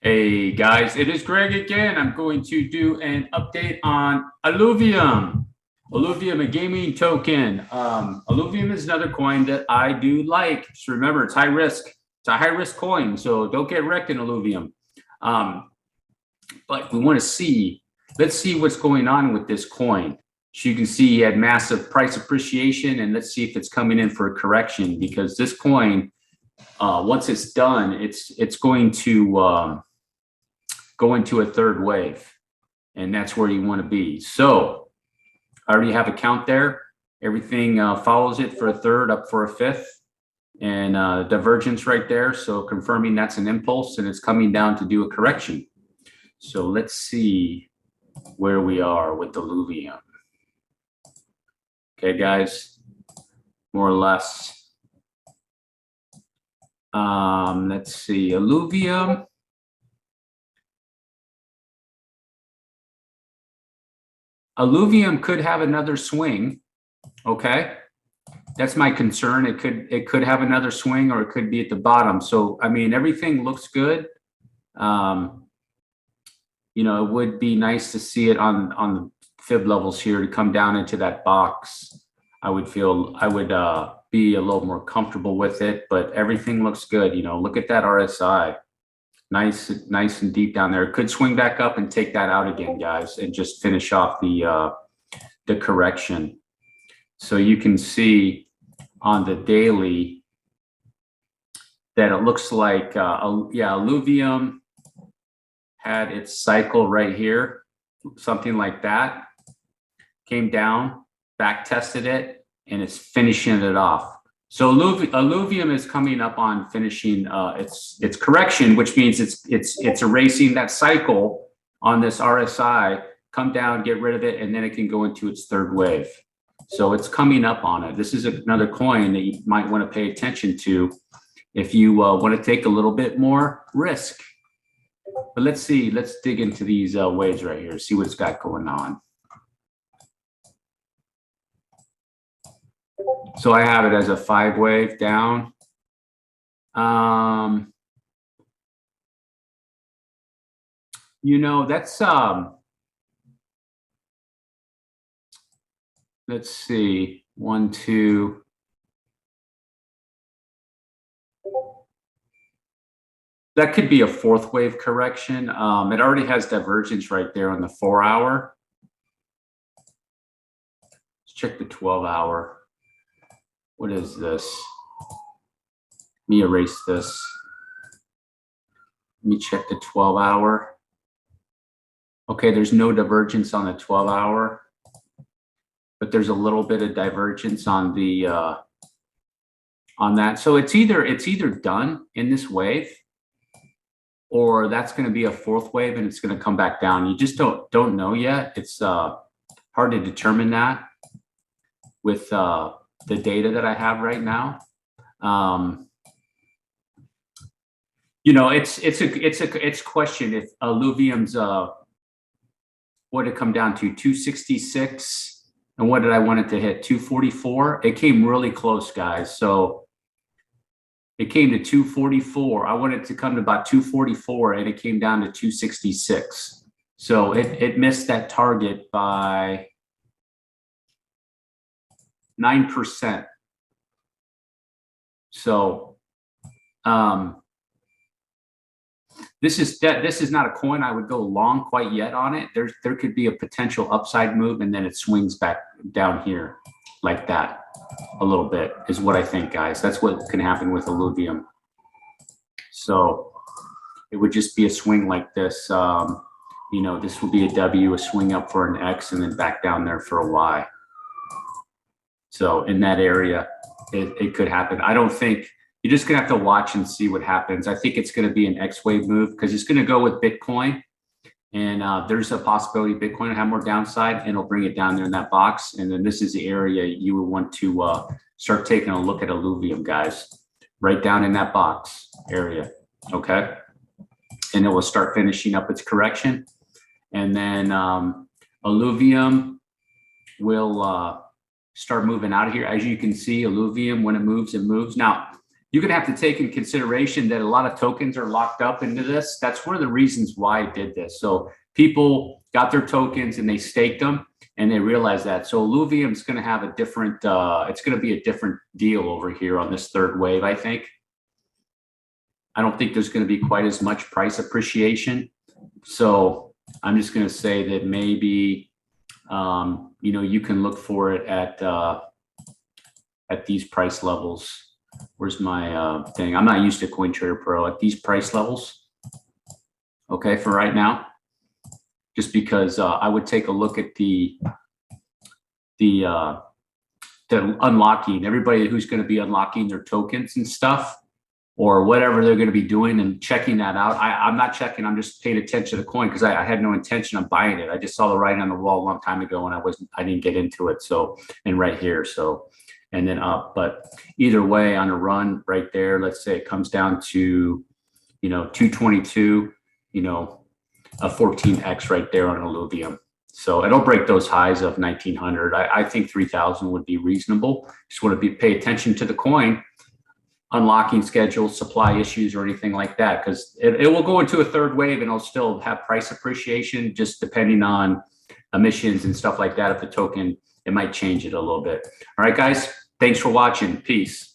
Hey guys, it is Greg again. I'm going to do an update on Illuvium. Illuvium, a gaming token. Illuvium is another coin that I do like. Just remember, it's high risk. It's a high risk coin, so don't get wrecked in Illuvium. But we want to see, let's see what's going on with this coin. So you can see he had massive price appreciation, and let's see if it's coming in for a correction, because this coin, once it's done, it's going to go into a third wave, and that's where you want to be. So I already have a count there. Everything follows it for a third, up for a fifth, and divergence right there. So confirming that's an impulse and it's coming down to do a correction. So let's see where we are with the Illuvium. Okay, guys, more or less. Let's see, Illuvium. Illuvium could have another swing. Okay, that's my concern. It could have another swing, or it could be at the bottom. So I mean, everything looks good. You know, it would be nice to see it on the fib levels here to come down into that box. I would be a little more comfortable with it, but everything looks good. You know, look at that RSI. Nice and deep down there. It could swing back up and take that out again, guys, and just finish off the correction. So you can see on the daily that it looks like, Illuvium had its cycle right here, something like that. Came down, back tested it, and it's finishing it off. So Illuvium is coming up on finishing its correction, which means it's erasing that cycle on this RSI, come down, get rid of it, and then it can go into its third wave. So it's coming up on it. This is another coin that you might want to pay attention to if you want to take a little bit more risk. But let's see, let's dig into these waves right here, see what it's got going on. So I have it as a 5 wave down. You know, that's, let's see, 1, 2. That could be a 4th wave correction. It already has divergence right there on the 4-hour. Let's check the 12-hour. What is this? Let me erase this. Let me check the 12-hour. Okay, there's no divergence on the 12-hour, but there's a little bit of divergence on the on that. So it's either done in this wave, or that's going to be a 4th wave and it's going to come back down. You just don't know yet. It's hard to determine that with the data that I have right now. You know, it's a question if Illuvium's what did it come down to, 266, and what did I want it to hit, 244? It came really close, guys. So it came to 244. I wanted it to come to about 244, and it came down to 266. So it missed that target by 9%. So this is not a coin I would go long quite yet on it. There could be a potential upside move, and then it swings back down here like that a little bit is what I think, guys. That's what can happen with Illuvium. So it would just be a swing like this. You know, this will be a W, a swing up for an X, and then back down there for a Y. So in that area, it could happen. I don't think, you're just gonna have to watch and see what happens. I think it's gonna be an X wave move, because it's gonna go with Bitcoin, and there's a possibility Bitcoin will have more downside, and it'll bring it down there in that box. And then this is the area you would want to start taking a look at Illuvium, guys, right down in that box area, okay? And it will start finishing up its correction. And then Illuvium will start moving out of here. As you can see, Illuvium, when it moves, it moves. Now, you're going to have to take in consideration that a lot of tokens are locked up into this. That's one of the reasons why I did this. So people got their tokens and they staked them and they realized that. So Illuvium is going to have a different, it's going to be a different deal over here on this third wave, I think. I don't think there's going to be quite as much price appreciation. So I'm just going to say that maybe, you know, you can look for it at these price levels. Where's my thing? I'm not used to CoinTrader Pro at these price levels. Okay, for right now, just because I would take a look at the unlocking, everybody who's going to be unlocking their tokens and stuff, or whatever they're going to be doing, and checking that out. I'm not checking. I'm just paying attention to the coin because I had no intention of buying it. I just saw the writing on the wall a long time ago, and I didn't get into it. So, and right here, so. And then up, but either way, on a run right there, let's say it comes down to, you know, 222, you know, a 14x right there on Illuvium. So it'll break those highs of 1900. I think 3000 would be reasonable. Just want to pay attention to the coin, unlocking schedules, supply issues, or anything like that, because it will go into a third wave and it'll still have price appreciation, just depending on emissions and stuff like that. If the token, it might change it a little bit. All right, guys. Thanks for watching. Peace.